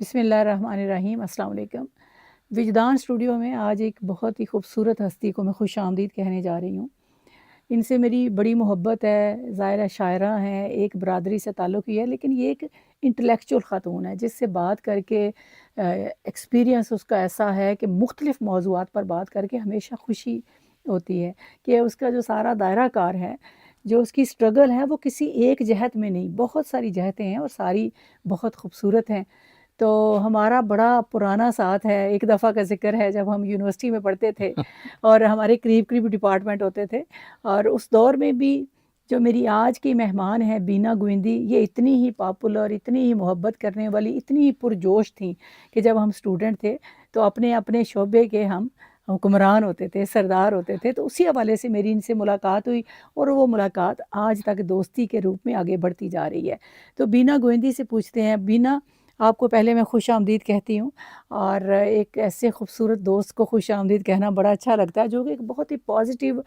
बिस्मिल्लाहिर्रहमानिर्रहीम, अस्सलाम वालेकुम। विजदान स्टूडियो में आज एक बहुत ही खूबसूरत हस्ती को मैं खुशामदीद कहने जा रही हूँ। इनसे मेरी बड़ी मोहब्बत है, ज़ाहिर है शायरा हैं, एक बरादरी से ताल्लुक़ ही है, लेकिन ये एक इंटेलेक्चुअल ख़ातून है जिससे बात करके एक्सपीरियंस उसका ऐसा है कि मुख्तलिफ़ मौज़ूआत पर बात करके हमेशा खुशी होती है कि उसका जो सारा दायरा कार है, जो उसकी स्ट्रगल है वो किसी एक जहत में नहीं, बहुत सारी जहतें हैं और सारी बहुत खूबसूरत हैं। तो हमारा बड़ा पुराना साथ है, एक दफ़ा का ज़िक्र है जब हम यूनिवर्सिटी में पढ़ते थे और हमारे करीब-करीब डिपार्टमेंट होते थे और उस दौर में भी जो मेरी आज की मेहमान है बीना गोविंदी, ये इतनी ही पॉपुलर, इतनी ही मोहब्बत करने वाली, इतनी ही पुरजोश थी कि जब हम स्टूडेंट थे तो अपने-अपने शोबे के हम हुक्मरान होते थे, सरदार होते थे। तो उसी हवाले से मेरी इनसे मुलाकात हुई और वो मुलाकात आज तक दोस्ती के रूप में आगे बढ़ती जा रही है। तो बीना गोविंदी से पूछते हैं, बीना आपको पहले मैं खुशामदीद कहती हूँ और एक ऐसे खूबसूरत दोस्त को खुशामदीद कहना बड़ा अच्छा लगता है जो कि एक बहुत ही पॉजिटिव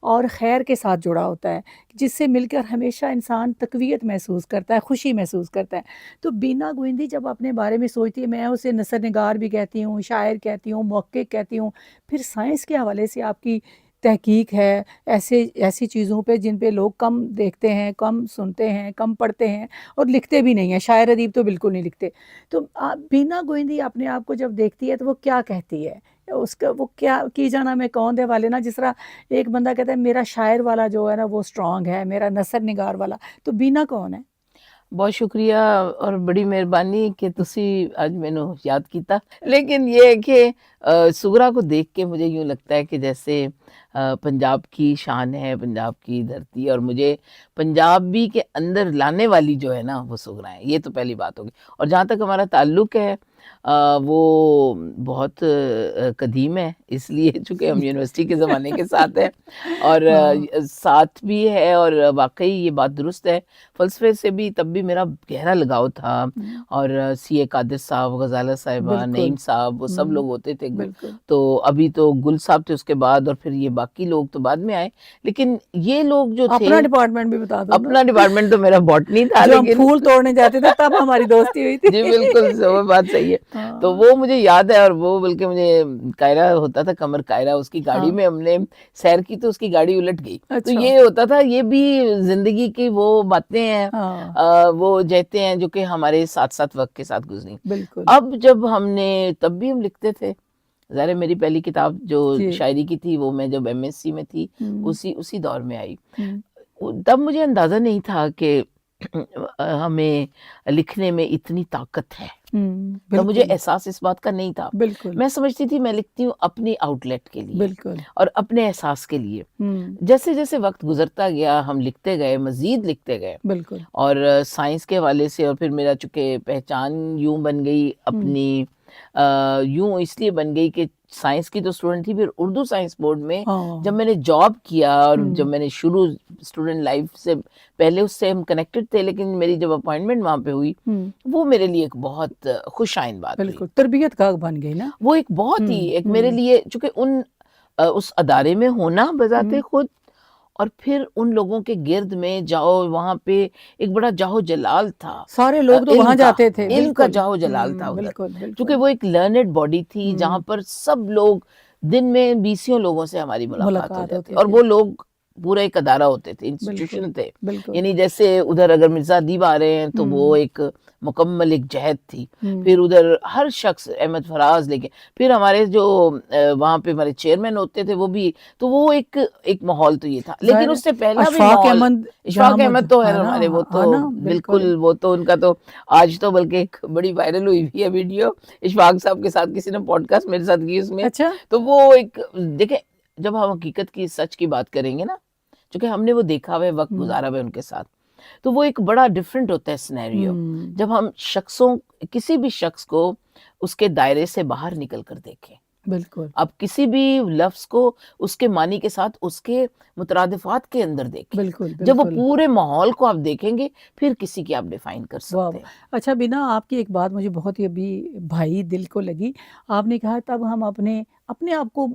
और खैर के साथ जुड़ा होता है, जिससे मिलकर हमेशा इंसान तक़वियत महसूस करता है, खुशी महसूस करता है। तो बीना गोविंदी जब अपने बारे में सोचती है, मैं उसे नसर-निगार भी कहती हूँ, शायर कहती हूँ, मुहक्किक कहती हूँ, फिर साइंस के हवाले से आपकी तहकीक है, ऐसे ऐसी चीज़ों पे जिन पे लोग कम देखते हैं, कम सुनते हैं, कम पढ़ते हैं और लिखते भी नहीं हैं, शायर अदीब तो बिल्कुल नहीं लिखते। तो बीना गोविंदी अपने आप को जब देखती है तो वो क्या कहती है? उसका वो क्या की जाना मैं कौन दे वाले ना, जिस तरह एक बंदा कहता है मेरा शायर वाला जो है ना वो स्ट्रॉन्ग है, मेरा नसर निगार वाला, तो बीना कौन है? बहुत शुक्रिया और बड़ी मेहरबानी कि तुसी आज मैनू याद किया। लेकिन ये है कि सुगरा को देख के मुझे यूँ लगता है कि जैसे पंजाब की शान है, पंजाब की धरती, और मुझे पंजाबी के अंदर लाने वाली जो है ना वो सुगरा है। ये तो पहली बात होगी। और जहाँ तक हमारा ताल्लुक़ है वो बहुत कदीम है, इसलिए चूँकि हम यूनिवर्सिटी के ज़माने के साथ हैं और हाँ। साथ भी है, और वाक़ई ये बात दुरुस्त है। फ़लसफ़े से भी तब भी मेरा गहरा लगाव था हुँ, और सीए कादिर साहब, ग़ज़ाला साहिबा, नईम बिल्कुल। साहब, वो सब हुँ, लोग होते थे। बिल्कुल। तो अभी तो गुल साहब थे उसके बाद, और फिर ये बाकी लोग तो बाद में आए। लेकिन ये लोग जो थे, अपना डिपार्टमेंट भी बता दो ना। अपना डिपार्टमेंट तो मेरा बॉटनी था, जो हम लेकिन फूल तोड़ने जाते थे तब हमारी दोस्ती हुई जी, बिल्कुल, थी। वो बात सही है। तो हाँ, वो मुझे याद है, और वो बल्कि मुझे कायरा होता था, कमर कायरा, उसकी गाड़ी हाँ, में हमने सैर की तो उसकी गाड़ी उलट गई। तो अच्छा। ये होता था, ये भी ज़िंदगी की वो बातें हैं, हाँ, वो जहतें हैं जो कि हमारे साथ-साथ वक़्त के साथ गुज़री। बिल्कुल। अब जब हमने, तब भी हम लिखते थे। ज़ाहिर है मेरी पहली किताब जो जी। शायरी की थी वो मैं जब एमएससी में थी, हुँ, उसी उसी दौर में आई। हुँ, तब मुझे अंदाज़ा नहीं था कि हमें लिखने में इतनी ताकत है। हुँ, तब मुझे बिल्कुल, एहसास इस बात का नहीं था। बिल्कुल, मैं समझती थी मैं लिखती हूँ अपनी आउटलेट के लिए बिल्कुल। और अपने एहसास के लिए। हुँ, जैसे-जैसे वक़्त गुज़रता गया, हम लिखते गए, मज़ीद लिखते गए, बिल्कुल। और साइंस के हवाले से, और फिर मेरा चूँकि पहचान यूँ बन गई हुँ, अपनी, यूँ इसलिए बन गई कि साइंस की तो स्टूडेंट थी, फिर उर्दू साइंस बोर्ड में जब हाँ। मैंने जॉब किया, और जब हुँ, मैंने शुरू स्टूडेंट लाइफ़ से पहले उससे हम कनेक्टेड थे, लेकिन मेरी जब अपॉइंटमेंट वहाँ पे हुई, हुँ, वो मेरे लिए एक बहुत खुश-आइन बात हुई। बिल्कुल, तरबियत गाह बन गई ना। वो एक बहुत ही, हुँ, एक मेरे हुँ, लिए, चूँकि उस अदारे में होना बज़ाते हुँ, खुद, और फिर उन लोगों के गिर्द में जाओ, वहाँ पे एक बड़ा जाहो-जलाल था सारे लोग तो वहाँ जाते थे, इल्म का बिल्कुल। जाहो-जलाल था हुँ, उधर। बिल्कुल, चूँकि बिल्कुल। वो एक लर्नेड बॉडी थी, जहाँ हुँ, पर सब लोग, दिन में बीसियों लोगों से हमारी मुलाकात हो मुलाकात जाती, होती और थी। वो लोग पूरा एक अदारा होते थे, बिल्कुल, इंस्टीट्यूशन थे। बिल्कुल। यानी जैसे उधर अगर मिर्ज़ा अदीब आ रहे हैं, तो वो हुँ, एक मुकम्मल एक जहद थी। हुँ, फिर उधर हर शख्स, अहमद फराज लेके, फिर हमारे जो वहाँ पे हमारे चेयरमैन होते थे वो भी, तो वो एक एक माहौल तो ये था। लेकिन ज़ाहिर है उससे पहला भी अशफ़ाक़ माहौल, अहमद जहाँ इशफ़ाक़ मौजू अहमद तो है है ना, हमारे, वो है तो ना? बिल्कुल। बिल्कुल, वो तो उनका तो आज तो बल्कि एक बड़ी वायरल हुई हुई है वीडियो, इशफ़ाक़ साहब के साथ किसी ने पॉडकास्ट मेरे साथ की उसमें। अच्छा। तो वो एक, देखिए, जब हम हकीकत की, सच की बात करेंगे ना, क्योंकि हमने वो देखा हुआ है, वक़्त हुँ, गुज़ारा हुआ है उनके साथ, तो वो एक बड़ा डिफरेंट होता है सिनेरियो। हुँ, जब हम किसी भी शख्स को उसके दायरे से बाहर निकल कर देखें। बिल्कुल, आप किसी भी लफ्ज़ को उसके मानी के साथ उसके मुतरादिफ़ात के अंदर देखें। बिल्कुल, जब वो बिल्कुल। पूरे माहौल को आप देखेंगे, फिर किसी की आप डिफ़ाइन कर वाह! सकते वाह! हैं। अच्छा बिना आपकी एक बात मुझे बहुत ही अभी भाई दिल को लगी। आपने कहा तब हम अपने अपने आप को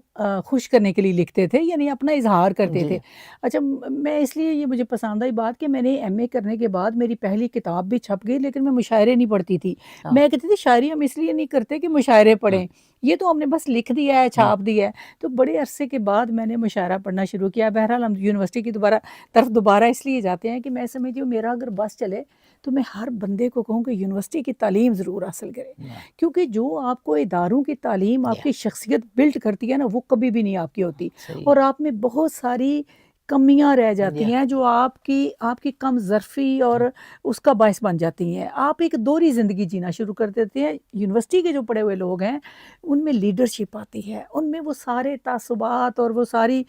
खुश करने के लिए लिखते थे यानी अपना इज़हार करते जी, थे। अच्छा मैं इसलिए ये मुझे पसंद आई बात कि मैंने एमए करने के बाद मेरी पहली किताब भी छप गई लेकिन मैं मुशायरे नहीं पढ़ती थी। हाँ। मैं कहती थी शायरी हम इसलिए नहीं करते कि मुशायरे हुँ, पढ़ें। ये तो हमने बस लिख दिया है, हुँ, छाप दिया है। तो बड़े अरसे के बाद मैंने मुशायरा पढ़ना शुरू किया। बहरहाल हम यूनिवर्सिटी की तरफ दोबारा इसलिए जाते हैं कि मैं समझती हूँ मेरा अगर बस चले तो मैं हर बंदे को कहूँ कि यूनिवर्सिटी की तालीम ज़रूर हासिल करें। हाँ, क्योंकि जो आपको इदारों की तालीम या आपकी शख्सियत बिल्ड करती है ना, वो कभी भी नहीं आपकी होती सही और है। आप में बहुत सारी कमियाँ रह जाती या हैं जो आपकी आपकी कम ज़र्फ़ी और उसका बायस बन जाती हैं। आप एक दोहरी ज़िंदगी जीना शुरू कर देते हैं। यूनिवर्सिटी के जो पढ़े हुए लोग हैं, उनमें लीडरशिप आती है, उनमें वो सारे तासुबात और वो सारी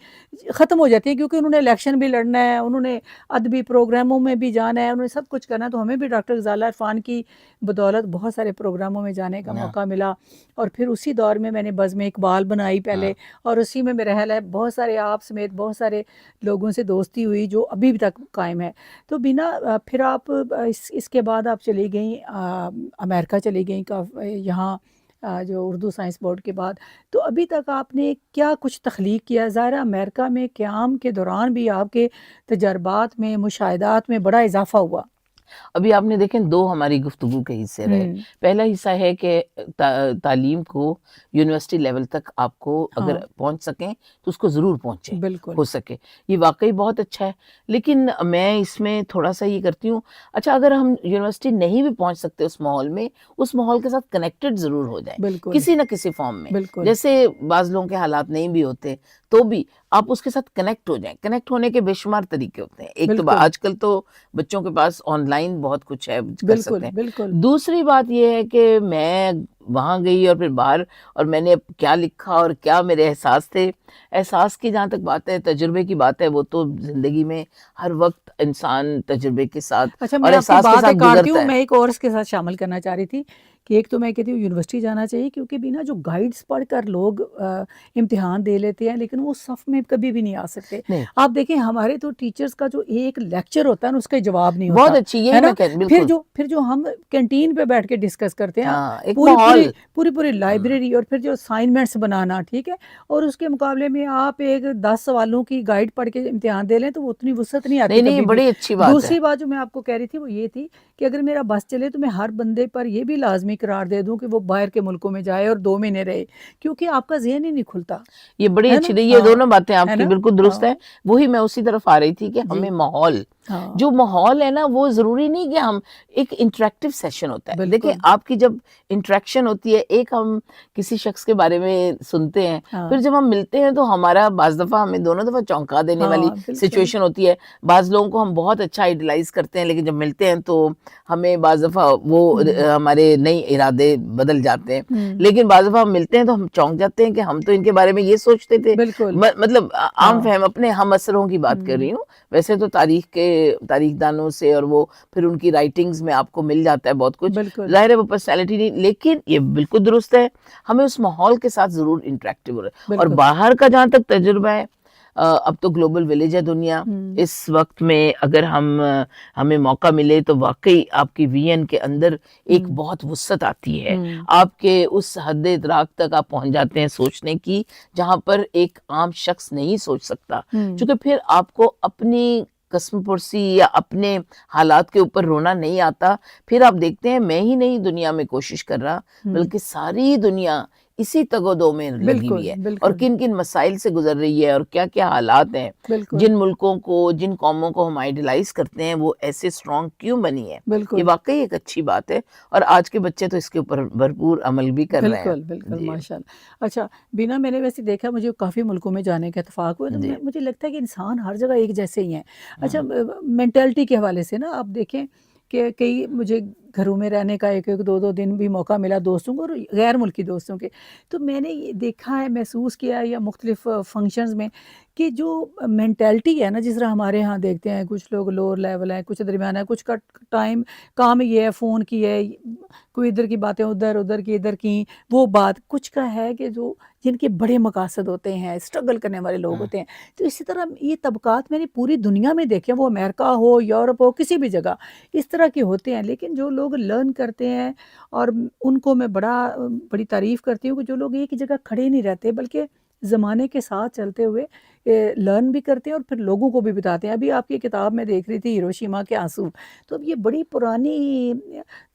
ख़त्म हो जाती हैं क्योंकि उन्होंने इलेक्शन भी लड़ना है, उन्होंने अदबी प्रोग्रामों में भी जाना है, उन्हें सब कुछ करना है। तो हमें भी डॉक्टर ग़ज़ाला इरफ़ान की बदौलत बहुत सारे प्रोग्रामों में जाने का हाँ, मौका मिला और फिर उसी दौर में मैंने बज़्म इक़बाल बनाई हाँ। पहले और उसी में मेरा ख़्याल है बहुत सारे आप समेत बहुत सारे लोगों से दोस्ती हुई जो अभी भी तक कायम है। तो बिना फिर आप इसके बाद आप चली गईं अमेरिका चली गईं यहाँ जो उर्दू साइंस बोर्ड के बाद। तो अभी तक आपने क्या कुछ तख़लीक़ किया? ज़ाहिर है अमेरिका में क़याम के दौरान भी आपके तजर्बात में, मुशाहिदात में बड़ा इज़ाफ़ा हुआ। अभी आपने देखें 2 हमारी गुफ्तगू के हिस्से रहे। हुँ, पहला हिस्सा है कि तालीम को यूनिवर्सिटी लेवल तक आपको हाँ, अगर पहुँच सकें, तो उसको ज़रूर पहुँचे, बिल्कुल। हो सके। ये वाक़ई बहुत अच्छा है। लेकिन मैं इसमें थोड़ा-सा ये करती हूँ, अच्छा अगर हम यूनिवर्सिटी नहीं भी पहुँच सकते उस माहौल में, उस माहौल के साथ कनेक्टेड ज़रूर हो जाएँ, बिल्कुल, किसी न किसी फ़ॉर्म में। बिल्कुल, जैसे बाज़ लोगों के हालात नहीं भी होते, तो भी आप उसके साथ कनेक्ट हो जाएँ। कनेक्ट होने के बेशुमार तरीके होते हैं। एक तो बिल्कुल, आजकल तो बच्चों के पास ऑनलाइन बहुत कुछ है, कर सकते बिल्कुल, हैं। बिल्कुल। दूसरी बात ये है कि मैं वहाँ गई और फिर बाहर और मैंने क्या लिखा और क्या मेरे एहसास थे। एहसास की जहाँ तक बात है, तजुर्बे की बात है, वो तो ज़िंदगी में हर वक़्त इंसान तजुर्बे के साथ अच्छा मैं और आपकी एहसास के बात साथ एक काटती गुज़रता हूँ, है। मैं एक और इसके साथ शामिल करना चाह रही थी कि एक तो मैं कहती हूँ यूनिवर्सिटी जाना चाहिए क्योंकि बिना जो गाइड्स पढ़कर लोग इम्तिहान दे लेते हैं लेकिन वो सफ़ में कभी भी नहीं आ सकते। नहीं, आप देखें हमारे तो टीचर्स का जो एक लेक्चर होता है ना उसका जवाब नहीं बहुत होता, अच्छी यही है ना? मैं कह फिर बिल्कुल। जो फिर जो हम कैंटीन पे बैठ के डिस्कस करते हैं, हाँ, एक पूरी-पूरी माहौल। पूरी-पूरी हुँ। लाइब्रेरी और फिर जो असाइनमेंट्स बनाना, ठीक है? और उसके मुकाबले में आप एक 10 सवालों की गाइड पढ़ के इम्तिहान दे लें तो वो उतनी वुसअत नहीं आती नहीं, नहीं, कभी भी। बड़ी अच्छी बात है। दूसरी बात जो मैं आपको कह रही थी वो ये थी कि अगर मेरा बस चले तो मैं हर बंदे पर ये भी लाज़मी करार दे दूँ कि वो बाहर के मुल्कों में जाए और 2 महीने रहे, क्योंकि आपका ज़हन ही नहीं खुलता, ये बड़ी है अच्छी ना? रही, ये हाँ, दोनों बातें है आपकी ना? बिल्कुल दुरुस्त हाँ, हैं। वही मैं उसी तरफ आ रही थी कि जी, हमें माहौल, हाँ, जो माहौल है ना वो ज़रूरी नहीं कि हम एक इंटरैक्टिव सेशन होता है। देखिए बिल्कुल, आपकी जब इंटरैक्शन होती है, एक हम किसी शख्स के बारे में सुनते हैं, हाँ, फिर जब हम मिलते हैं तो हमारा बाज़ दफ़ा हमें दोनों दफ़ा चौंका देने वाली हाँ, बिल्कुल, सिचुएशन होती है। बाज़ लोगों को हम बहुत अच्छा आइडलाइज़ करते हैं, लेकिन जब मिलते हैं तो हमें बाज़ दफ़ा वो हुँ, हमारे नई इरादे बदल जाते हैं। हुँ, लेकिन बाज़ दफ़ा हम मिलते हैं तो हम चौंक जाते हैं कि हम तो इनके बारे में ये सोचते थे। बिल्कुल, मतलब आम हाँ, फ़हम अपने हम असरों की बात कर रही हुँ, हूँ। वैसे तो तारीख़दानों से और वो फिर उनकी राइटिंग्स में आपको मिल जाता है बहुत कुछ। बिल्कुल, ज़ाहिर है वो पर्सनैलिटी नहीं, लेकिन ये बिल्कुल दुरुस्त है, हमें उस माहौल के साथ ज़रूर इंटरैक्टिव हो रहा है। और बिल्कुल, बाहर का जहाँ तक तजुर्बा है, अब तो ग्लोबल विलेज है दुनिया। हुँ, इस वक़्त में अगर हमें मौका मिले तो वाक़ई आपकी वीएन के अंदर एक हुँ, बहुत वुसअत आती है। हुँ, आपके उस हद-ए-इदराक तक आप पहुँच जाते हैं सोचने की, जहाँ पर एक आम शख्स नहीं सोच सकता। हुँ, चूँकि फिर आपको अपनी कस्म-पुरसी या अपने हालात के ऊपर रोना नहीं आता, फिर आप देखते हैं मैं ही नहीं दुनिया में कोशिश कर रहा, हुँ, बल्कि सारी दुनिया इसी तग-ओ-दो में लगी हुई बिल्कुल, है और बिल्कुल, किन-किन मसाइल से गुज़र रही है और क्या-क्या हालात हैं। बिल्कुल, जिन मुल्कों को, जिन कौमों को हम आइडलाइज़ करते हैं, वो ऐसे स्ट्रॉन्ग क्यों बनी है? ये बिल्कुल। वाक़ई एक अच्छी बात है और आज के बच्चे तो इसके ऊपर भरपूर अमल भी कर रहे हैं। बिल्कुल, बिल्कुल, जी, माशाल्लाह। अच्छा, बिना मैंने वैसे देखा मुझे काफ़ी मुल्कों में जाने का इत्तेफ़ाक हुआ, तो जी। मुझे लगता है कि इंसान हर जगह एक जैसे ही हैं। अच्छा हुँ, मेंटालिटी के हवाले से ना आप देखें कि कई मुझे घरों में रहने का 1-1 2-2 दिन भी मौका मिला दोस्तों को और गैर मुल्की दोस्तों के। तो मैंने ये देखा है, महसूस किया है या मुख्तलिफ फंक्शंस में कि जो मेंटालिटी है ना, जिस तरह हमारे यहाँ देखते हैं कुछ लोग लोअर लेवल हैं, कुछ दरमियाना है, कुछ का टाइम काम ये है, फ़ोन की है, कोई इधर की बातें उधर, उधर की इधर की, वो बात। कुछ का है कि जो जिनके बड़े मकासद होते हैं, स्ट्रगल करने वाले लोग होते हैं। तो इसी तरह ये तबकात मैंने पूरी दुनिया में देखे हैं, वो अमेरिका हो, यूरोप हो, किसी भी जगह इस तरह के होते हैं। लेकिन जो लोग लर्न करते हैं और उनको मैं बड़ी तारीफ़ करती हूँ कि जो लोग एक ही जगह खड़े नहीं रहते बल्कि ज़माने के साथ चलते हुए लर्न भी करते हैं और फिर लोगों को भी बताते हैं। अभी आपकी किताब में देख रही थी हिरोशिमा के आंसू, तो अब ये बड़ी पुरानी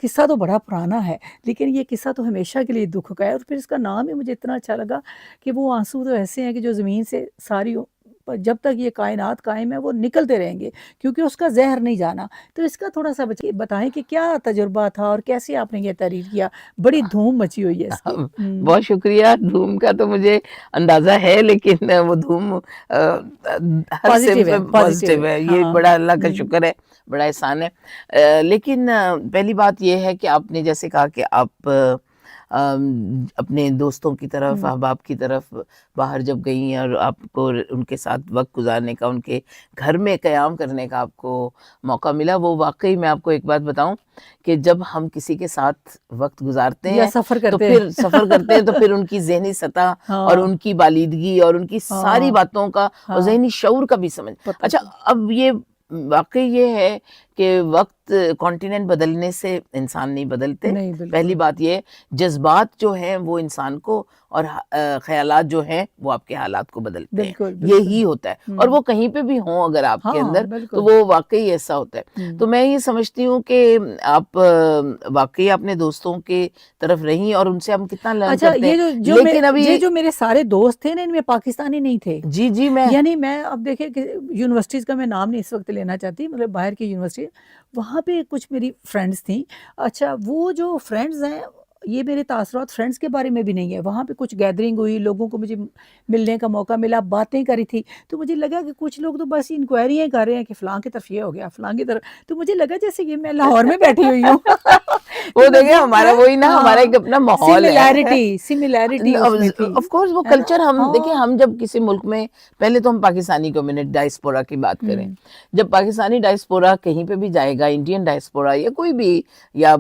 किस्सा तो बड़ा पुराना है, लेकिन ये किस्सा तो हमेशा के लिए दुख का है और फिर इसका नाम ही मुझे इतना अच्छा लगा कि वो आंसू तो ऐसे हैं कि जो ज़मीन से सारी जब तक ये कायनात कायम है वो निकलते रहेंगे क्योंकि उसका ज़हर नहीं जाना। तो इसका थोड़ा-सा बताएँ कि क्या तजुर्बा था और कैसे आपने ये तहरीर किया? बड़ी धूम मची हुई है इसकी। बहुत शुक्रिया। धूम का तो मुझे अंदाज़ा है, लेकिन वो धूम हर पॉज़िटिव है, सिंफ पॉज़िटिव पॉज़िटिव है। है, ये हाँ। बड़ा अल्लाह का शुक्र है, बड़ा एहसान है। लेकिन पहली बात ये है कि आपने जैसे कहा कि आप अपने दोस्तों की तरफ, हुँ। अहबाब की तरफ बाहर जब गईं और आपको उनके साथ वक़्त गुज़ारने का, उनके घर में क़याम करने का आपको मौका मिला, वो वाक़ई मैं आपको एक बात बताऊँ कि जब हम किसी के साथ वक़्त गुज़ारते या हैं, सफ़र तो करते फिर हैं। सफ़र करते हैं, तो फिर उनकी ज़हनी सतह और हाँ, उनकी बालिदगी और उनकी सारी हाँ, बातों का और हाँ, ज़हनी शऊर का भी समझ। पता अच्छा, चल अब ये वाक़ई ये है कि वक़्त कॉन्टिनेंट बदलने से इंसान नहीं बदलते। नहीं, पहली बिल्कुल, बात ये है, जज़्बात जो हैं वो इंसान को और ख़यालात जो हैं वो आपके हालात को बदलते हैं। बिल्कुल, बिल्कुल। यही होता है और हुँ। वो कहीं पे भी हों अगर आपके हाँ, अंदर, तो बिल्कुल। वो वाक़ई ऐसा होता है। तो हुँ। मैं ये समझती हूँ कि आप वाक़ई अपने दोस्तों के तरफ रहीं और उनसे हम कितना लर्न अच्छा, करते हैं। लेकिन अभी ये जो मेरे सारे दोस्त थे ना, इनमें पाकिस्तानी नहीं थे। जी, जी, मैं यानी मैं अब देखिए कि यूनिवर्सिटीज़ का मैं नाम नहीं इस वक़्त लेना चाहती, मतलब बाहर की यूनिवर्सिटी, वहाँ पे कुछ मेरी फ्रेंड्स थीं। अच्छा, वो जो फ्रेंड्स हैं, ये मेरे तासुरात फ्रेंड्स के बारे में भी नहीं है। वहाँ पे कुछ गैदरिंग हुई, लोगों को मुझे मिलने का मौका मिला, बातें करी थी, तो मुझे लगा कि कुछ लोग तो बस इंक्वायरियाँ कर रहे हैं कि फ़लाँ की तरफ ये हो गया, फ़लाँ की तरफ, तो मुझे लगा जैसे कि मैं लाहौर में बैठी हुई हूँ। वो तो मैं देखिए वो हमारा मैं वही ना, हमारा हाँ, एक अपना माहौल है। सिमिलैरिटी उसमें थी, ऑफ कोर्स वो है ना? कल्चर, हम देखिए, हाँ। हम जब किसी मुल्क में, पहले तो हम पाकिस्तानी कम्युनिटी डायस्पोरा की बात करें, हुँ, जब पाकिस्तानी डायस्पोरा कहीं पे भी जाएगा, इंडियन डायस्पोरा या कोई भी, या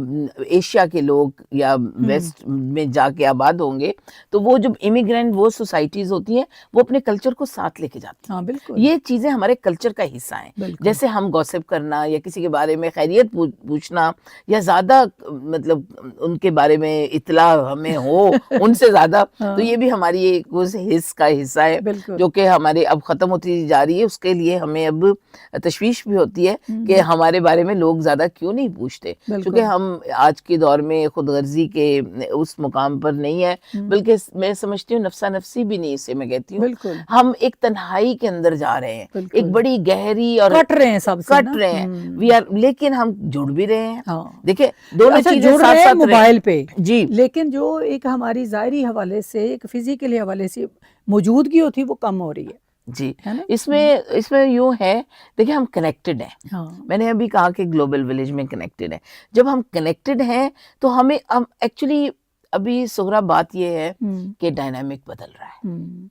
एशिया के लोग या हुँ। वेस्ट में जाके आबाद होंगे, तो वो जब इमिग्रेंट, वो सोसाइटीज होती हैं, वो अपने कल्चर को साथ लेके जाती हाँ, हैं। बिल्कुल, ये चीज़ें हमारे कल्चर का हिस्सा हैं। बिल्कुल। जैसे हम गॉसिप करना या किसी के बारे में खैरियत पूछना या ज़्यादा मतलब उनके बारे में इत्तला हमें हो उनसे ज़्यादा, तो हाँ, ये भी हमारी एक उस हिस्स का हिस्सा है बिल्कुल। जो कि हमारे अब ख़त्म होती जा रही है। उसके लिए हमें अब तशवीश भी होती है कि हुँ, हमारे बारे में लोग ज़्यादा क्यों नहीं पूछते, क्योंकि बिल्कुल। हम आज के दौर में खुदगर्ज़ी के उस मुकाम पर नहीं है, हुँ, बल्कि मैं समझती हूँ नफ़्सा नफ़सी भी नहीं, इसे मैं कहती हूँ, बिल्कुल, हम एक तन्हाई के अंदर जा रहे हैं, एक बिल्कुल। बड़ी गहरी और कट रहे हैं सबसे कट ना। रहे हैं, वी हुँ, आर, लेकिन हम जुड़ भी रहे हैं। हाँ। देखिए, दोनों अच्छा, चीज़ें जुड़ रहे हैं साथ-साथ रहे। मोबाइल पे, जी, लेकिन जो एक हमारी ज़ाहिरी हवाले से, एक फ़िज़िकली हवाले से मौजूदगी होती है, वो कम हो रही जी। है ना? हुँ, इसमें इसमें यूँ है, देखिए हम कनेक्टेड हैं। हाँ। मैंने अभी कहा कि ग्लोबल विलेज में कनेक्टेड हैं। जब हम कनेक्टेड हैं, तो हमें हम एक्चुअली, अभी सुगरा बात ये है हुँ, कि डायनामिक बदल रहा है। हुँ,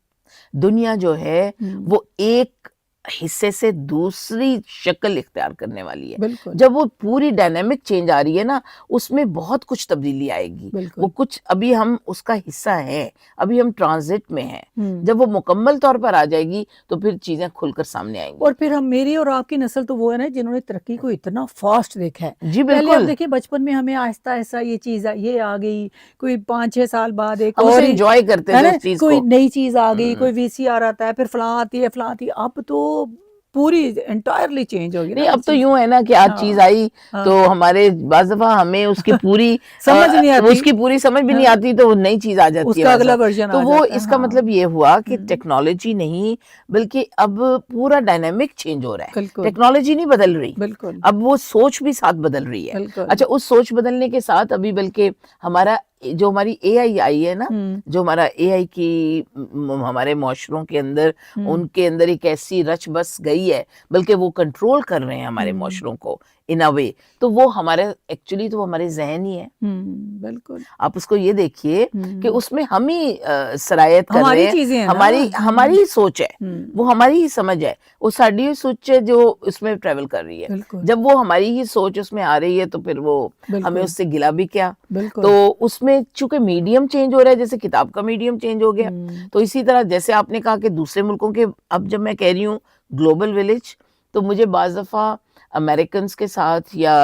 दुनिया जो है, हुँ, वो एक हिस्से से दूसरी शक्ल इख्तियार करने वाली है। बिल्कुल, जब वो पूरी डायनामिक चेंज आ रही है ना, उसमें बहुत कुछ तब्दीली आएगी। वो बिल्कुल। कुछ अभी हम उसका हिस्सा हैं, अभी हम ट्रांज़िट में हैं। हुँ। जब वो मुकम्मल तौर पर आ जाएगी, तो फिर चीज़ें खुलकर सामने आएँगी। और फिर हम, मेरी और आपकी नस्ल तो वो है ना जिन्होंने तरक्की को इतना फ़ास्ट देखा है। जी, पहले आप बिल्कुल। देखिए बचपन में हमें आहिस्ता-आहिस्ता ये चीज़ ये आ गई, कोई 5-6 साल बाद एक हम और उसे ही, एन्जॉय करते है थे ना? उस चीज़ कोई को। नई चीज़ आ गई, हुँ। कोई वीसीआर आता है, फिर फलाँ आती है, फलाँ आती है। अब तो पूरी एंटायरली चेंज हो गई ना नहीं, वो अब तो चीज़। यूँ है ना कि आज चीज़ हाँ, आई, तो हाँ। हमारे बाज़ दफ़ा हमें उसकी पूरी समझ नहीं आती। उसकी पूरी समझ भी नहीं हाँ, आती, तो वो नई चीज़ आ जाती है उसका हमारे अगला साथ। वर्ज़न तो आ वो जाता है। इसका हाँ। मतलब ये हुआ कि हुँ, टेक्नोलॉजी नहीं, बल्कि अब पूरा डायनामिक चेंज हो रहा है। बिल्कुल, टेक्नोलॉजी नहीं बदल रही, बिल्कुल, अब वो सोच भी साथ बदल रही है। बिल्कुल। अच्छा, उस सोच बदलने के साथ अभी बल्कि हमारा जो हमारी एआई आई है ना, हम्म जो हमारा एआई की हमारे माशरों के अंदर, उनके अंदर एक ऐसी रच बस गई है, बल्कि वो कंट्रोल कर रहे हैं हमारे माशरों को इन अ वे। तो वो हमारे एक्चुअली तो वो हमारे जहन ही है। बिल्कुल। आप उसको ये देखिए कि हम्म उसमें हम ही सरायत कर रहे हमारी हैं, चीजें हैं ना। हमारी ही सोच है, हम्म वो हमारी ही समझ है, वो साड़ी ही सोच है जो उसमें ट्रेवल कर रही है। बिल्कुल जब वो हमारी ही सोच उसमें आ रही है तो फिर वो हमें बिल्कुल उससे गिला भी क्या। बिल्कुल। तो उसमें चूंकि मीडियम चेंज हो रहा है, जैसे किताब का मीडियम चेंज हो गया, तो इसी तरह जैसे आपने कहा कि दूसरे मुल्कों के, अब जब मैं कह रही हूँ ग्लोबल विलेज, तो मुझे बाज दफा अमेरिकन के साथ या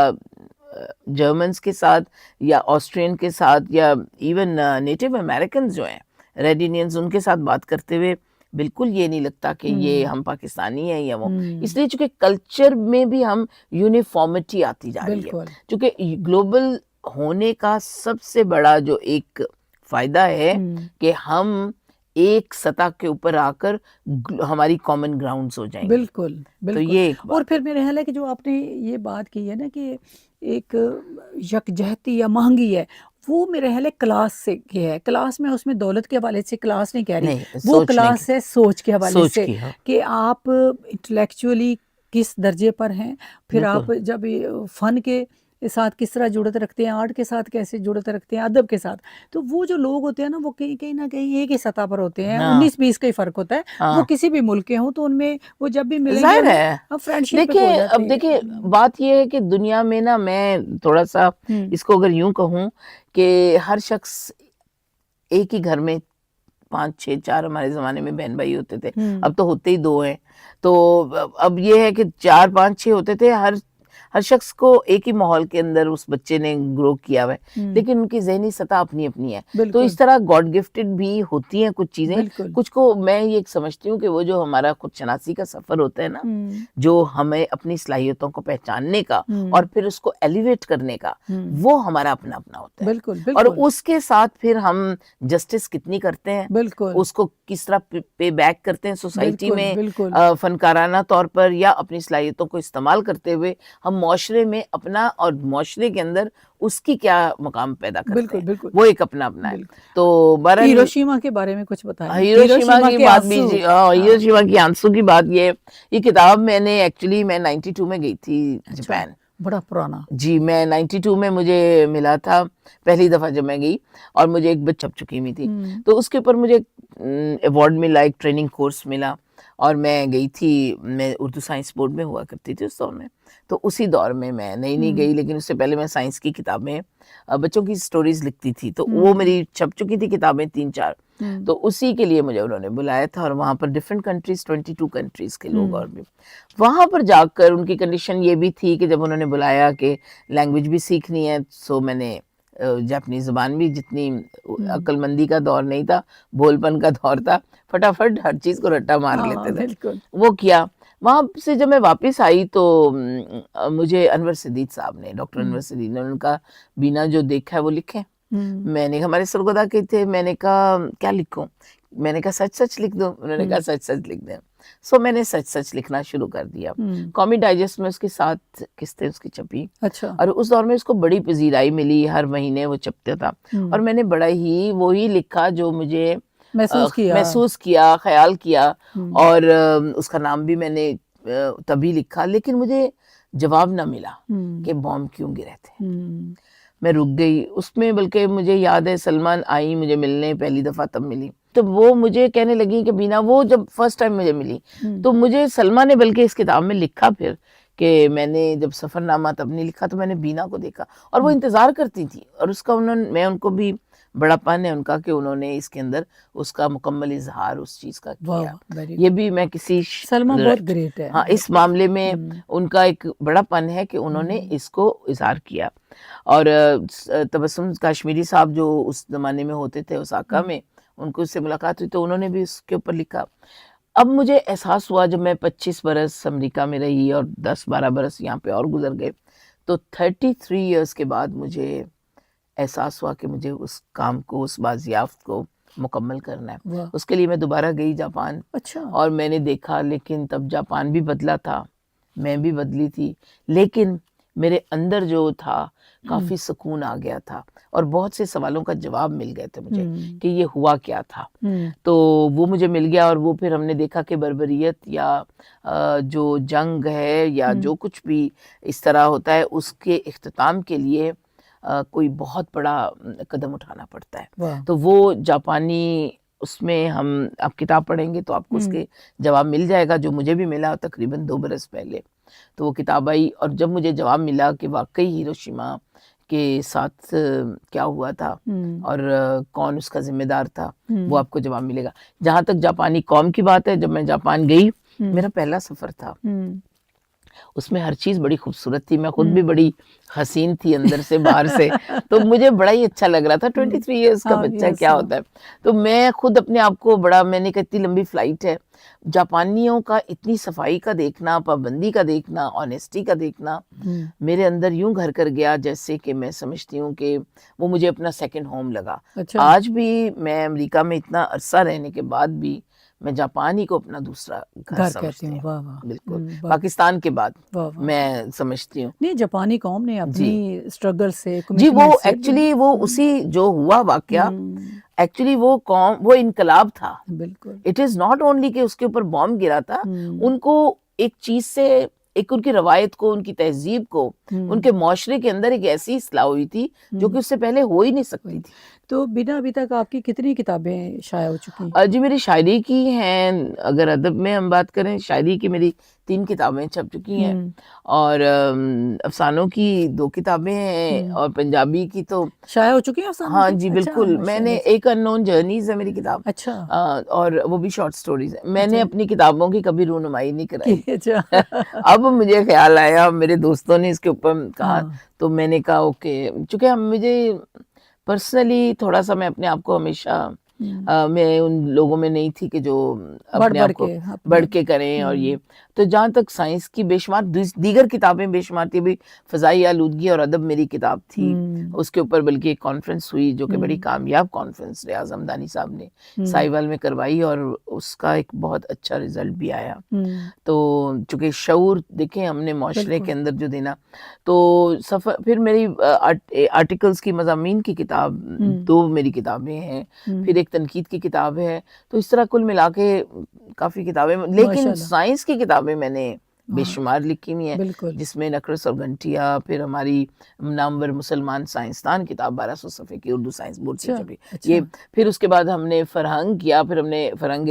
जर्मन्स के साथ या ऑस्ट्रियन के साथ या इवन नेटिव अमेरिकन जो हैं, रेड इंडियंस, उनके साथ बात करते हुए बिल्कुल ये नहीं लगता कि ये हम पाकिस्तानी हैं या वो। इसलिए चूंकि कल्चर में भी हम यूनिफॉर्मिटी आती जा रही है, बिल्कुल क्योंकि ग्लोबल होने का सबसे बड़ा जो एक फायदा है कि हम एक सतह के ऊपर आकर हमारी कॉमन ग्राउंड्स हो जाएंगे। बिल्कुल तो बिल्कुल। ये एक और बात फिर मेरे ख्याल है कि जो आपने ये बात की है ना कि एक यकजहती या महंगी है, वो मेरे ख्याल है क्लास से की है। क्लास में उसमें दौलत के हवाले से क्लास नहीं कह रही, नहीं, वो सोचने क्लास की, है सोच के हवाले सोच से की, हाँ, कि आप इंटेलेक्चुअली किस दर्जे पर हैं। फिर आप बिल्कुल, जब फन के साथ किस तरह जुड़त रखते हैं, आर्ट के साथ कैसे जुड़त रखते हैं, अदब के साथ, तो वो जो लोग होते हैं ना वो कहीं कहीं ना कहीं एक ही सतह पर होते हैं। हाँ, 19-20 का ही फर्क होता है। वो हाँ, किसी भी मुल्क के हों तो उनमें वो जब भी मिलेंगे जाहिर उनमें है। अब फ्रेंडशिप हो देखिए, जाती अब है। देखिए, बात ये है कि दुनिया में ना, मैं थोड़ा सा हम्म इसको अगर यूं कहूं कि हर शख्स एक ही घर में 5 6 4, हमारे ज़माने में बहन भाई होते थे, हम्म अब तो होते ही 2 हैं। तो अब ये है कि 4 5 6 होते थे, हर शख्स को एक ही माहौल के अंदर उस बच्चे ने ग्रो किया हुआ है, लेकिन उनकी ज़हनी सतह अपनी-अपनी है। तो बिल्कुल इस तरह गॉड गिफ्टेड भी होती हैं कुछ चीज़ें, बिल्कुल। कुछ को मैं ये समझती हूँ कि वो जो हमारा खुदशनासी का सफ़र होता है ना, हम्म जो हमें अपनी सलाहियतों को पहचानने का और हम्म फिर उसको एलिवेट करने का, हम्म वो हमारा अपना-अपना होता है। बिल्कुल और बिल्कुल उसके साथ फिर हम जस्टिस कितनी करते हैं, बिल्कुल उसको किस तरह पे बैक करते हैं सोसाइटी बिल्कुल में, बिल्कुल फनकाराना तौर पर या अपनी सलाहियतों को इस्तेमाल करते हुए हम माशरे में अपना और माशरे के अंदर उसकी क्या मकाम पैदा करते बिल्कुल हैं, बिल्कुल वो एक अपना है। बिल्कुल। तो बहरहाल हिरोशिमा के बारे में कुछ बताएं, हिरोशिमा हिरोशिमा की के बात भी आंसू। जी, हाँ हिरोशिमा की आंसू की बात, ये किताब मैंने एक्चुअली, मैं 92 में गई थी अच्छा, जापान। बड़ा पुराना। जी, मैं 92 में मुझे मिला था पहली दफ़ा जब मैं गई, और मुझे एक बच चुकी हुई थी। हम्म तो उसके ऊपर मुझे अवार्ड मिला, एक ट्रेनिंग कोर्स मिला, और मैं गई थी, मैं उर्दू साइंस बोर्ड में हुआ करती थी उस दौर में। तो उसी दौर में मैं नहीं गई, लेकिन उससे पहले मैं साइंस की किताबें, बच्चों की स्टोरीज़ लिखती थी, तो वो हम्म मेरी छप चुकी थी किताबें 3 4। हम्म तो उसी के लिए मुझे उन्होंने बुलाया था, और वहाँ पर डिफरेंट कंट्रीज़, 22 कंट्रीज़ के लोग, और भी वहाँ पर जाकर उनकी कंडीशन ये भी थी कि जब उन्होंने बुलाया कि लैंग्वेज भी सीखनी है, सो मैंने जापानी ज़बान भी, जितनी हम्म अक्लमंदी का दौर नहीं था, भोलपन का दौर था, फटाफट हर चीज़ को रट्टा मार हाँ लेते थे, बिल्कुल। वो किया। वहाँ से जब मैं वापस आई तो मुझे अनवर सिद्दीक साहब ने, डॉक्टर अनवर हम्म सिद्दीक ने, उनका बीना जो देखा है वो लिखें। हम्म मैंने कहा, हमारे सरगोदा के थे, मैंने कहा क्या लिखूं, मैंने कहा सच सच लिख दो, उन्होंने कहा हम्म सच सच लिख दें। सो मैंने सच सच लिखना शुरू कर दिया। हम्म कॉमी डाइजेस्ट में उसकी 7 किस्तें उसकी छपी, अच्छा। और उस दौर में उसको बड़ी पजीराई मिली, हर महीने वो छपता था, और मैंने बड़ा ही वो ही लिखा जो मुझे महसूस किया। महसूस किया, ख्याल किया, हम्म और उसका नाम भी मैंने तभी लिखा, लेकिन मुझे जवाब ना मिला हम्म कि बॉम्ब क्यों गिरे थे। हम्म मैं रुक गई उसमें, बल्कि मुझे याद है सलमान आई मुझे मिलने, पहली दफ़ा तब मिली, तो वो मुझे कहने लगी कि बीना, वो जब फर्स्ट टाइम मुझे मिली, हम्म तो मुझे सलमा ने बल्कि इस किताब में लिखा फिर कि मैंने जब सफ़रनामा तब नहीं लिखा, तो मैंने बीना को देखा, और वो हम्म इंतज़ार करती थी, और उसका उन्होंने, मैं उनको भी बड़ापन है उनका कि उन्होंने इसके अंदर उसका मुकम्मल इजहार उस चीज़ का वाह किया। वेरी ये गुड। भी मैं किसी सलमा बहुत ग्रेट है, हाँ, बहुत इस मामले में हम्म उनका एक बड़ापन है कि उन्होंने इसको इजहार किया। और तबस्सुम काश्मीरी साहब जो उस ज़माने में होते थे ओसाका में, उनको उससे मुलाकात हुई, तो उन्होंने भी उसके ऊपर लिखा। अब मुझे एहसास हुआ जब मैं 25 बरस अमेरिका में रही और 10 12 बरस यहाँ पे और गुजर गए, तो 33 इयर्स के बाद मुझे एहसास हुआ कि मुझे उस काम को, उस बाजियाफ्त को मुकम्मल करना है। वाह उसके लिए मैं दोबारा गई जापान, अच्छा। और मैंने देखा, लेकिन तब जापान भी बदला था, मैं भी बदली थी, लेकिन मेरे अंदर जो था काफ़ी सुकून आ गया था और बहुत से सवालों का जवाब मिल गए थे मुझे कि ये हुआ क्या था। तो वो मुझे मिल गया और वो फिर हमने देखा कि बर्बरियत या जो जंग है या जो कुछ भी इस तरह होता है उसके इख्तिताम के लिए कोई बहुत बड़ा कदम उठाना पड़ता है। वाह! तो वो जापानी उसमें हम आप किताब पढ़ेंगे तो आपको उसके जवाब मिल जाएगा जो मुझे भी मिला तकरीबन 2 बरस पहले। तो वो किताब आई और जब मुझे जवाब मिला कि वाक़ई हिरोशिमा के साथ क्या हुआ था और कौन उसका ज़िम्मेदार था, वो आपको जवाब मिलेगा। जहाँ तक जापानी कौम की बात है, जब मैं जापान गई, मेरा पहला सफ़र था। उसमें हर चीज़ बड़ी खूबसूरत थी, मैं खुद भी बड़ी हसीन थी अंदर से बाहर से, तो मुझे बड़ा ही अच्छा लग रहा था। 23 इयर्स का बच्चा क्या होता है, तो मैं खुद अपने आप को बड़ा, मैंने कहा इतनी लंबी फ्लाइट है, जापानियों का इतनी सफाई का देखना, पाबंदी का देखना, ऑनेस्टी का देखना मेरे अंदर यूं घर कर गया जैसे कि मैं समझती हूँ कि वो मुझे अपना सेकंड होम लगा। अच्छा। आज भी मैं अमेरिका में इतना अरसा रहने के बाद भी मैं जापान ही को अपना दूसरा घर समझती हूँ। वाह वाह। बिल्कुल, पाकिस्तान के बाद वाह वाह। मैं समझती हूँ। नहीं, जापानी कौम ने अपनी स्ट्रगल से, जी, वो कमिटमेंट से एक्चुअली वो उसी जो हुआ वाकया, एक्चुअली वो कौम, वो इनकलाब था। बिल्कुल। इट इज नॉट ओनली कि उसके ऊपर बॉम्ब गिरा था, उनको एक चीज से, एक उनकी रवायत को, उनकी तहजीब को, उनके माशरे के अंदर एक ऐसी इस्लाह हुई थी जो कि उससे पहले हो ही नहीं सकती थी। तो बिना अभी तक आपकी कितनी किताबें शाया हो चुकी? जी, मेरी शायरी की हैं, अगर अदब में हम बात करें, शायरी की मेरी 3 किताबें छप चुकी हैं और अफसानों की 2 किताबें हैं और पंजाबी की तो शाया हो चुकी है अफसानों हाँ की? जी, अच्छा, बिल्कुल। मैंने माशाल्लाह से। एक अननोन जर्नीज़ है मेरी किताब। अच्छा। और वो भी शॉर्ट स्टोरीज़ है। मैंने अपनी किताबों की कभी रूनुमाई नहीं कराई। अच्छा। अब मुझे ख़्याल आया, मेरे दोस्तों ने इसके ऊपर कहा, हाँ। तो मैंने कहा ओके, चूँकि हम मुझे पर्सनली थोड़ा-सा, मैं अपने आप को हमेशा मैं उन लोगों में नहीं थी कि जो अपने आप को बढ़ के करें और ये। तो जहाँ तक साइंस की बेशुमार दीगर किताबें बेशुमार थी, अभी फ़ज़ाई आलूदगी और अदब मेरी किताब थी, उसके ऊपर बल्कि एक कॉन्फ्रेंस हुई जो कि बड़ी कामयाब कॉन्फ्रेंस रियाज़ हमदानी साहब ने साहिवाल में करवाई और उसका एक बहुत अच्छा रिज़ल्ट भी आया। तो चूँकि शऊर देखें हमने माशरे के अंदर जो देना, तो सफ़र फिर मेरी आर्टिकल्स की, मज़ामीन की किताब 2 मेरी किताबें हैं, फिर एक तनकीद की किताब है, तो इस तरह कुल मिला के काफ़ी किताबें, लेकिन साइंस की किताबें मैंने बेशुमार लिखी हुई हैं, जिसमें नकरस और घंटिया, फिर हमारी नामवर मुसलमान साइंसदान किताब 1200 सफ़े की उर्दू साइंस बोर्ड से छपी, ये। फिर उसके बाद हमने फ़रहंग किया, फिर हमने फ़रहंग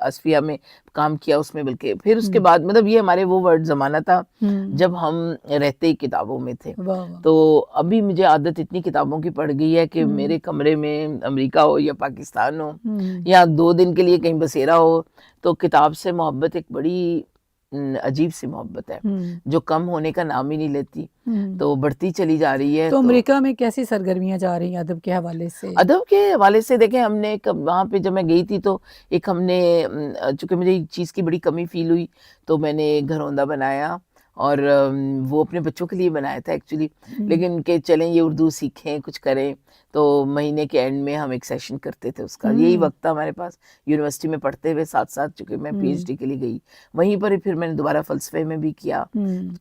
असफिया में काम किया उसमें, बल्कि फिर उसके बाद, मतलब ये हमारे वो वर्ड ज़माना था जब हम रहते ही किताबों में थे। तो अभी मुझे आदत इतनी किताबों की पड़ गई है कि मेरे कमरे में अमेरिका हो या पाकिस्तान हो या 2 दिन के लिए कहीं बसेरा हो, तो किताब से मोहब्बत एक बड़ी अजीब सी मोहब्बत है जो कम होने का नाम ही नहीं लेती, तो बढ़ती चली जा रही है। तो अमेरिका में कैसी सरगर्मियां जा रही हैं अदब के हवाले से? अदब के हवाले से देखें, हमने वहाँ पे जब मैं गई थी तो एक हमने, चूँकि मुझे एक चीज़ की बड़ी कमी फील हुई, तो मैंने घरौंदा बनाया और वो अपने बच्चों के लिए बनाया था एक्चुअली, लेकिन कि चलें ये उर्दू सीखें, कुछ करें, तो महीने के एंड में हम एक सेशन करते थे उसका, यही वक्त था हमारे पास यूनिवर्सिटी में पढ़ते हुए, साथ-साथ चूँकि मैं पीएचडी के लिए गई, वहीं पर ही फिर मैंने दोबारा फ़लसफ़े में भी किया,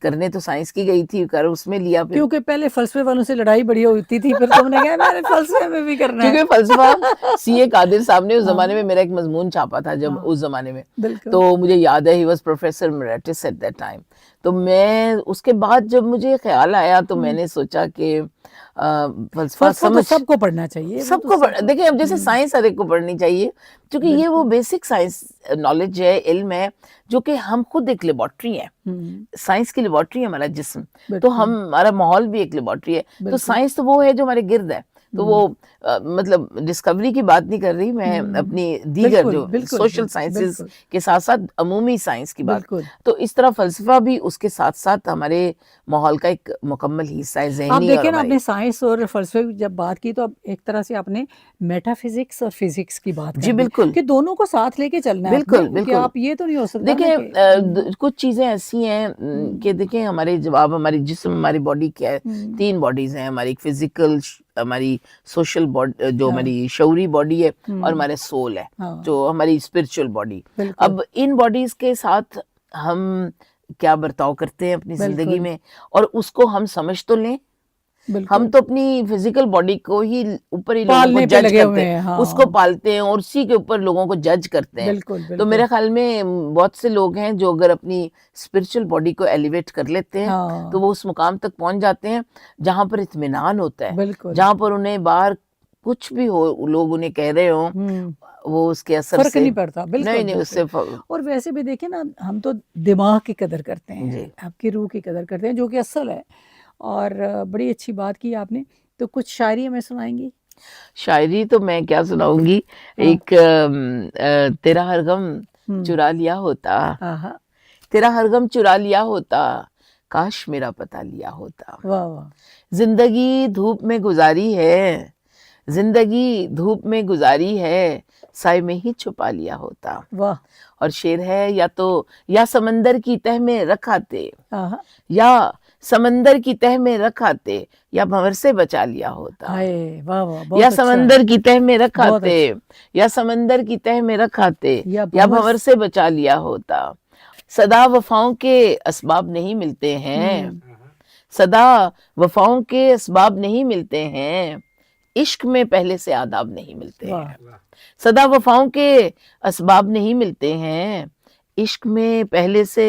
करने तो साइंस की गई थी, कर उसमें लिया फिर, क्योंकि पहले फ़लसफ़े वालों से लड़ाई बड़ी होती थी, फिर तुमने कहा मैंने फ़लसफ़े में भी करना है। क्योंकि फ़लसफ़ा सीए कादिर साहब ने उस ज़माने में मेरा एक मज़मून छापा था, जब उस ज़माने में, तो मुझे याद है, he was professor emeritus at that time. तो मैं उसके बाद जब मुझे ख़्याल आया तो मैंने सोचा कि फ़लसफ़ा तो सबको पढ़ना चाहिए, सबको देखिए, अब जैसे साइंस हर एक को पढ़नी चाहिए, क्योंकि ये वो बेसिक साइंस नॉलेज है, इल्म है, जो कि हम खुद एक लेबॉर्ट्री है। साइंस की लेबॉर्ट्री है हमारा जिस्म, तो हमारा माहौल भी एक लेबॉर्ट्री है, तो साइंस तो वो है जो हमारे गिर्द है। तो वो मतलब डिस्कवरी की बात नहीं कर रही मैं, अपनी दीगर जो सोशल साइंसेस के साथ साथ अमूमी साइंस की बात, तो इस तरह फ़लसफ़ा भी उसके साथ साथ हमारे माहौल का एक मुकम्मल हिस्सा है, ज़हनी। आप देखें ना, आपने साइंस और फ़लसफ़े की जब बात की तो अब एक तरह से आपने मेटाफिज़िक्स और फिज़िक्स की बात जी, बिल्कुल, कि दोनों को साथ लेके चलना है, बिल्कुल। कि आप ये तो नहीं हो सकता। देखिए, कुछ चीज़ें ऐसी हैं कि देखिए, हमारे जवाब, हमारी जिस्म, हमारी बॉडी क्या है, 3 बॉडीज़ हैं हमारी, एक फिज़िकल, हमारी सोशल बॉडी, जो हमारी शऊरी बॉडी है, और हमारे सोल है, जो हमारी स्पिरिचुअल बॉडी। अब इन बॉडीज़ के साथ हम क्या बर्ताव करते हैं अपनी जिंदगी बिल्कुल में, और उसको हम समझ तो लें। हम बिल्कुल तो अपनी फिजिकल बॉडी को ही ऊपर ही लोगों को पालने पे जज लगे करते हुए हैं, हैं, उसको हाँ। पालते हैं और उसी के ऊपर लोगों को जज करते हैं। बिल्कुल तो बिल्कुल मेरे ख्याल में बहुत से लोग हैं जो अगर अपनी स्पिरिचुअल बॉडी को एलिवेट कर लेते हैं तो हाँ वो उस मुकाम तक पहुंच जाते हैं जहां पर इत्मीनान होता है, बिल्कुल जहां पर उन्हें बाहर कुछ भी हो, लोग उन्हें कह रहे हो, हम्म वो उसके असर फर्क से नहीं पड़ता, बिल्कुल नहीं बिल्कुल। उससे और वैसे भी देखिए ना, हम तो दिमाग की कदर करते हैं, जी। आपकी रूह की कदर करते हैं, जो कि असल है। और बड़ी अच्छी बात की आपने। तो कुछ शायरी हमें सुनाएंगी? शायरी तो मैं क्या सुनाऊंगी, हाँ। एक तेरा हर गम हम्म। चुरा लिया होता, आहा। तेरा हर गम चुरा लिया होता, काश मेरा पता लिया होता। वाह वाह। जिंदगी धूप में गुजारी है, जिंदगी धूप में गुजारी है, साए में ही छुपा लिया होता। वाह। और शेर है, या तो या समंदर की तह में रख आते, आहा। या समंदर की तह में रख आते, या भंवर से बचा लिया होता। हाय। वाह वाह, या बहुत अच्छा है। समंदर की तह में रख बहुत आते, अच्छा। या समंदर की तह में रख आते, या या भंवर भंवर से बचा लिया होता। सदा वफाओं के असबाब नहीं मिलते हैं, सदा वफाओं के असबाब नहीं मिलते हैं, इश्क में पहले से आदाब नहीं मिलते वाह। हैं। सदा वफाओं के असबाब नहीं मिलते हैं, इश्क में पहले से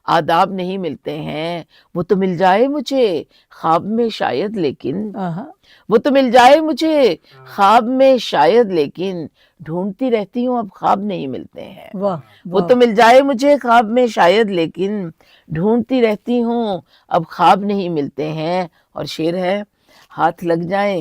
आदाब नहीं मिलते हैं। वो तो मिल जाए मुझे ख्वाब में शायद, लेकिन आहा। वो तो मिल जाए मुझे ख्वाब में शायद, लेकिन ढूंढती रहती हूँ अब ख्वाब नहीं मिलते हैं। वाह वो वाह। तो मिल जाए मुझे ख्वाब में शायद, लेकिन ढूंढती रहती हूँ अब ख्वाब नहीं मिलते हैं। और शेर है, हाथ लग जाए,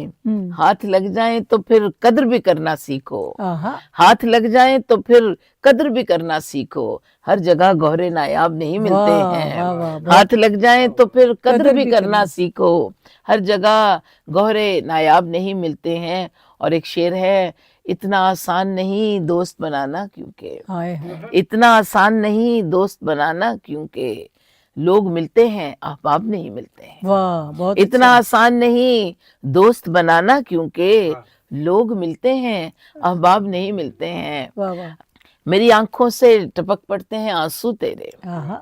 हाथ लग जाए तो फिर कद्र भी करना सीखो, आहा। हाथ लग जाए तो फिर कद्र भी करना सीखो, हर जगह गौहरे नायाब नहीं मिलते वाह हैं। वाह वाह, हाथ बहुत लग जाए तो फिर कद्र कदर भी भी करना करना। सीखो, हर जगह गौहरे नायाब नहीं मिलते हैं। और एक शेर है, इतना आसान नहीं दोस्त बनाना, क्योंकि हाय हाय। इतना आसान नहीं दोस्त बनाना, क्योंकि लोग मिलते हैं अहबाब नहीं मिलते हैं। वाह, बहुत इतना अच्छा। आसान नहीं दोस्त बनाना, क्योंकि लोग मिलते हैं अहबाब नहीं मिलते हैं। वाह वाह। मेरी आंखों से टपक पड़ते हैं आंसू तेरे, आहा।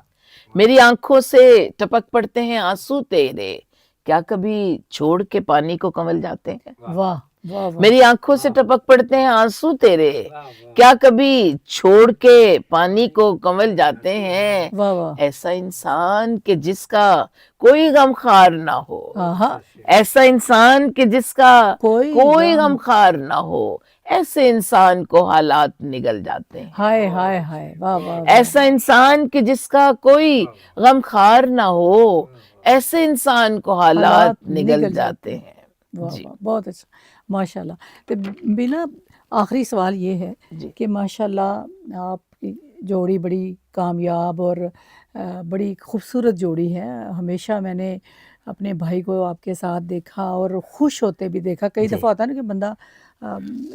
मेरी आंखों से टपक पड़ते हैं आंसू तेरे, क्या कभी छोड़ के पानी को कंवल जाते हैं। वाह वाह वाह। मेरी आंखों से टपक पड़ते हैं आंसू तेरे, क्या कभी छोड़ के पानी को कंवल जाते हैं। वाह वाह। ऐसा इंसान कि जिसका कोई गमखार ना हो, आहा। ऐसा इंसान कि जिसका कोई कोई गम। गमखार ना हो, ऐसे इंसान को हालात निगल जाते हैं। हाय हाय हाय, वाह वाह वाह। ऐसा इंसान कि जिसका कोई गमखार ना हो, ऐसे इंसान को हालात हालात निगल निगल जाते जाते हैं। हैं। वाह जी वाह, बहुत अच्छा। माशाल्लाह। तो बिना, आखिरी सवाल ये है जी कि माशाल्लाह आपकी जोड़ी बड़ी कामयाब और बड़ी खूबसूरत जोड़ी है। हमेशा मैंने अपने भाई को आपके साथ देखा और खुश होते भी देखा। कई जी दफ़ा होता है ना कि बंदा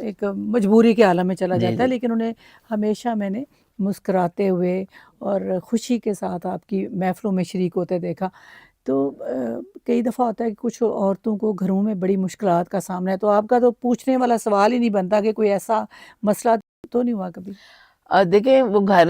एक मजबूरी के आलम में चला जी जाता है, जी लेकिन उन्हें हमेशा मैंने मुस्कुराते हुए और खुशी के साथ आपकी महफ़िलों में शरीक होते देखा। तो कई दफ़ा होता है कि कुछ औरतों को घरों में बड़ी मुश्किलात का सामना है, तो आपका तो पूछने वाला सवाल ही नहीं बनता कि कोई ऐसा मसला तो नहीं हुआ कभी? देखिए वो घर,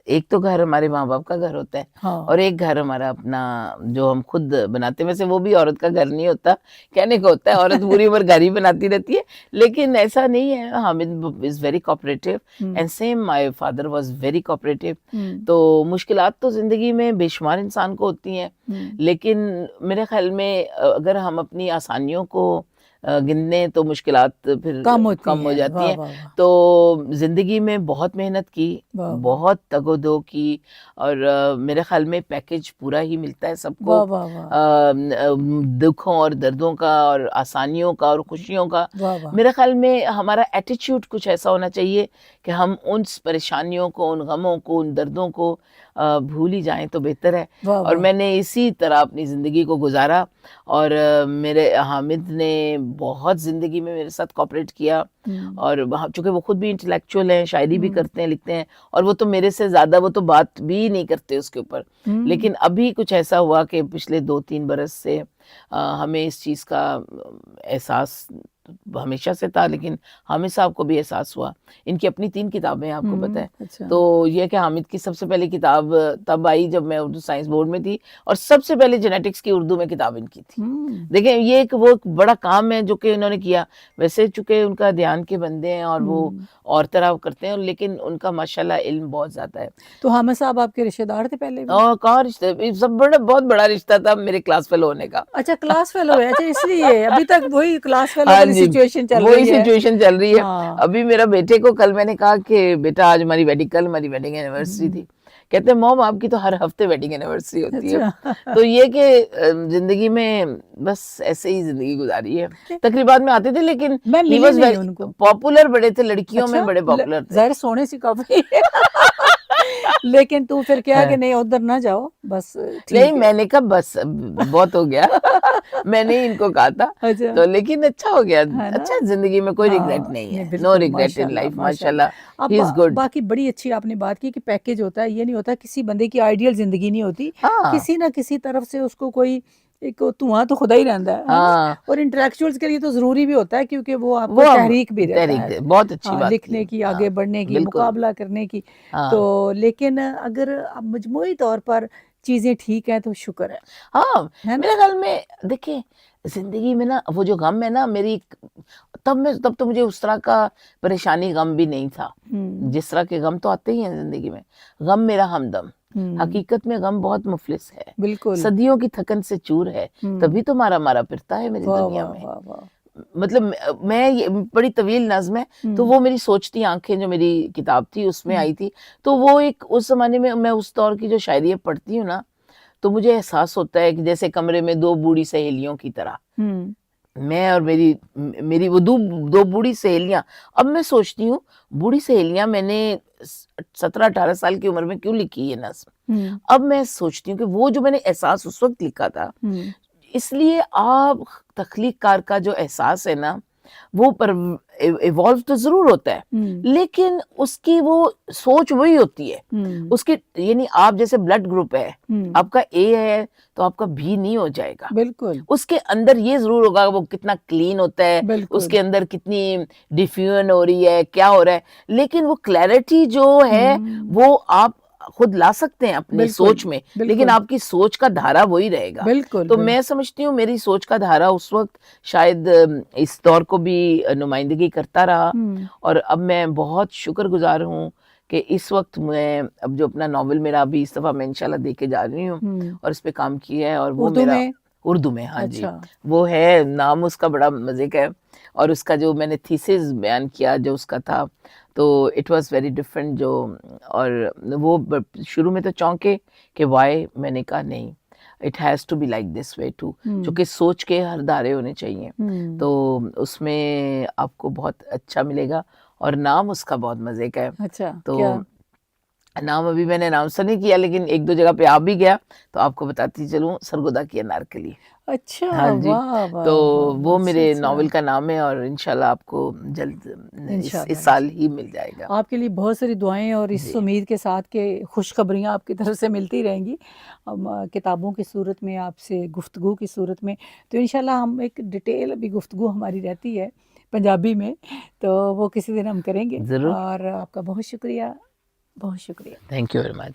एक तो घर हमारे माँ बाप का घर होता है, और हाँ। एक घर हमारा अपना जो हम खुद बनाते हैं। वैसे वो भी औरत का घर नहीं होता, कहने को होता है औरत पूरी उम्र घर ही बनाती रहती है, लेकिन ऐसा नहीं है। Hamid is very cooperative hmm, and same my father was very cooperative. Hmm, तो मुश्किलात तो जिंदगी में बेशुमार इंसान को होती हैं, हुँ। लेकिन मेरे ख्याल में अगर हम अपनी आसानियों को गिने तो मुश्किलात फिर कम होती कम हो हैं। जाती वाह, हैं। वाह, वाह! तो ज़िंदगी में बहुत मेहनत की, वाह, वाह! बहुत तगो-दो की, और मेरे ख़्याल में पैकेज पूरा ही मिलता है सबको, वाह, वाह, वाह! दुखों और दर्दों का और आसानियों का और खुशियों का। वाह, वाह! मेरे ख़्याल में हमारा एटीट्यूड कुछ ऐसा होना चाहिए कि हम उन परेशानियों को, उन गमों को, उन दर्दों को भूल ही जाएँ तो बेहतर है। वाह, और वाह! मैंने इसी तरह अपनी ज़िंदगी को गुज़ारा, और मेरे हामिद ने बहुत ज़िंदगी में मेरे साथ कोऑपरेट किया। हुँ, और वहाँ चूँकि वो खुद भी इंटेलेक्चुअल हैं, शायरी भी हुँ, करते हैं, लिखते हैं, और वो तो मेरे से ज़्यादा, वो तो बात भी नहीं करते उसके ऊपर। हुँ। लेकिन अभी कुछ ऐसा हुआ कि पिछले 2-3 बरस से हमें इस चीज़ का एहसास हमेशा से था, लेकिन हामिद साहब को भी एहसास हुआ। इनकी अपनी 3 किताबें हैं, आपको पता है। अच्छा। तो ये कि हामिद की सबसे पहली किताब तब आई जब मैं उर्दू साइंस बोर्ड में थी, और सबसे पहले जेनेटिक्स की उर्दू में किताब इनकी थी। देखिए ये एक बड़ा काम है जो कि इन्होंने किया। वैसे चूँकि उनका ध्यान के बंदे हैं और वो और तरह करते हैं, लेकिन उनका माशाल्लाह इल्म बहुत ज़्यादा है। तो हामिद साहब आपके रिश्तेदार थे पहले भी? और कहाँ रिश्ते, ये सब बहुत बड़ा रिश्ता था मेरे क्लास फेलो होने का। अच्छा, क्लास फेलो है, अच्छा इसलिए अभी तक वही क्लास फेलो हाँ वाली जी, सिचुएशन चल वही रही है। सिचुएशन चल रही है। हाँ। अभी मेरा बेटे को कल मैंने कहा कि बेटा आज हमारी वेडिंग, कल हमारी वेडिंग एनिवर्सरी थी। कहते हैं मॉम आपकी तो हर हफ्ते वेडिंग एनिवर्सरी होती है। अच्छा। तो ये कि जिंदगी में बस ऐसे ही जिंदगी गुजारी है। तकरीबात में आते थे, लेकिन मैं ही मिली वाज नहीं वेरी उनको। पॉपुलर, बड़े थे, लड़कियों में अच्छा, बड़े पॉपुलर थे। ज़ाहिर सोने सी काफी लेकिन तू फिर क्या कि हाँ। नहीं उधर ना जाओ, बस नहीं, ठीक है। मैंने कहा बस अब बहुत हो गया। मैंने ही इनको कहा था। अच्छा, तो लेकिन अच्छा हो गया, है ना? अच्छा है, जिंदगी में कोई रिग्रेट हाँ, नहीं नहीं है, नो बिल्कुल रिग्रेट इन माशाल्लाह, लाइफ, माशाल्लाह। माशाल्लाह, अब ही इज गुड। बाकी बड़ी अच्छी आपने बात की कि पैकेज होता है, ये नहीं होता किसी बंदे की आइडियल ज़िंदगी नहीं होती। हाँ किसी ना किसी तरफ से उसको कोई एक धुआँ तो खुदा ही रहता है ना? हाँ, और इंटेलेक्चुअल्स के लिए तो ज़रूरी भी होता है क्योंकि वो वो आपको अब तहरीक भी देता तहरीक है। दे, बहुत अच्छी हाँ, बात की। लिखने की, हाँ, आगे बढ़ने की, बिल्कुल। मुकाबला करने की। हाँ तो लेकिन अगर अब मजमूई तौर पर चीज़ें ठीक हैं तो शुक्र हाँ, है ना? मेरे ख्याल में देखिए, जिंदगी में ना वो जो गम है ना मेरी, तब तो मुझे उस तरह का परेशानी गम भी नहीं था। हुँ, जिस तरह के गम तो आते ही हैं जिंदगी में। गम मेरा हमदम। हुँ, हकीकत में गम बहुत मुफलिस है, बिल्कुल। सदियों की थकन से चूर है, हुँ, तभी तो मारा मारा फिरता है मेरी वाह, दुनिया वाह, में। वाह, वाह! मतलब मैं ये बड़ी तवील नज़्म है, तो हुँ, वो मेरी सोचती आँखें जो मेरी किताब थी उसमें हुँ, आई थी। तो वो एक उस ज़माने में मैं उस दौर की जो शायरियाँ पढ़ती हूँ ना, तो मुझे एहसास होता है कि जैसे कमरे में 2 बूढ़ी सहेलियों की तरह, हुँ, मैं और मेरी वो 2 बूढ़ी सहेलियाँ। अब मैं सोचती हूँ, बूढ़ी सहेलियाँ मैंने 17-18 साल की उम्र में क्यों लिखी ये नज़्म? हुँ, अब मैं सोचती हूँ कि वो जो मैंने एहसास उस वक़्त लिखा था, हुँ, इसलिए आप तख्लीक़कार का जो एहसास है ना, वो पर इवॉल्व तो ज़रूर होता है, हुँ, लेकिन उसकी वो सोच वही होती है। हुँ, उसकी यानी आप जैसे ब्लड ग्रुप है, हुँ, आपका ए है, तो आपका बी नहीं हो जाएगा। बिल्कुल, उसके अंदर ये ज़रूर होगा वो कितना क्लीन होता है, बिल्कुल। उसके अंदर कितनी डिफ्यूजन हो रही है, क्या हो रहा है, लेकिन वो क्लैरिटी जो है, हुँ, वो आप खुद ला सकते हैं अपनी बिल्कुल, सोच में, लेकिन बिल्कुल, आपकी सोच का धारा वही रहेगा। बिल्कुल, तो मैं समझती हूँ मेरी सोच का धारा उस वक़्त शायद इस दौर को भी नुमाइंदगी करता रहा, हुँ, और अब मैं बहुत शुक्रगुज़ार हूँ कि इस वक़्त मैं अब जो अपना नॉवल मेरा अभी इस दफ़ा मैं इंशाल्लाह दे के जा रही हूँ, हुँ। और इस पे काम किया है, और वो उर्दू मेरा में? उर्दू में, हाँ जी। अच्छा, वो है, नाम उसका बड़ा मज़े का है, और उसका जो मैंने थीसिस बयान किया जो उसका था, तो इट वाज़ वेरी डिफरेंट जो, और वो शुरू में तो चौंके कि व्हाई, मैंने कहा नहीं, it has to be like this way too, hmm, चूँकि सोच के हर धारे होने चाहिए। हुँ, तो उसमें आपको बहुत अच्छा मिलेगा, और नाम उसका बहुत मज़े का है। अच्छा, क्या? तो नाम अभी मैंने अनाउंस तो नहीं किया, लेकिन 1-2 जगह पे आ भी गया, तो आपको बताती चलूँ, सरगुदा की अनारकली। अच्छा, हाँ जी, वाह, तो वाह, वाह, वाह! वो अच्छा, मेरे अच्छा, नॉवल का नाम है, और इंशाल्लाह आपको जल्द इस इंशाल्लाह, साल इंशाल्लाह। ही मिल जाएगा। आपके लिए बहुत सारी दुआएँ और इस जी, उम्मीद के साथ कि खुशखबरियाँ आपकी तरफ से मिलती रहेंगी। किताबों की सूरत में, आपसे गुफ्तगू की सूरत में। तो इंशाल्लाह हम एक डिटेल अभी गुफ्तगू हमारी रहती है पंजाबी में, तो वो किसी दिन हम करेंगे ज़रूर। और आपका बहुत शुक्रिया, बहुत शुक्रिया। Thank you very much.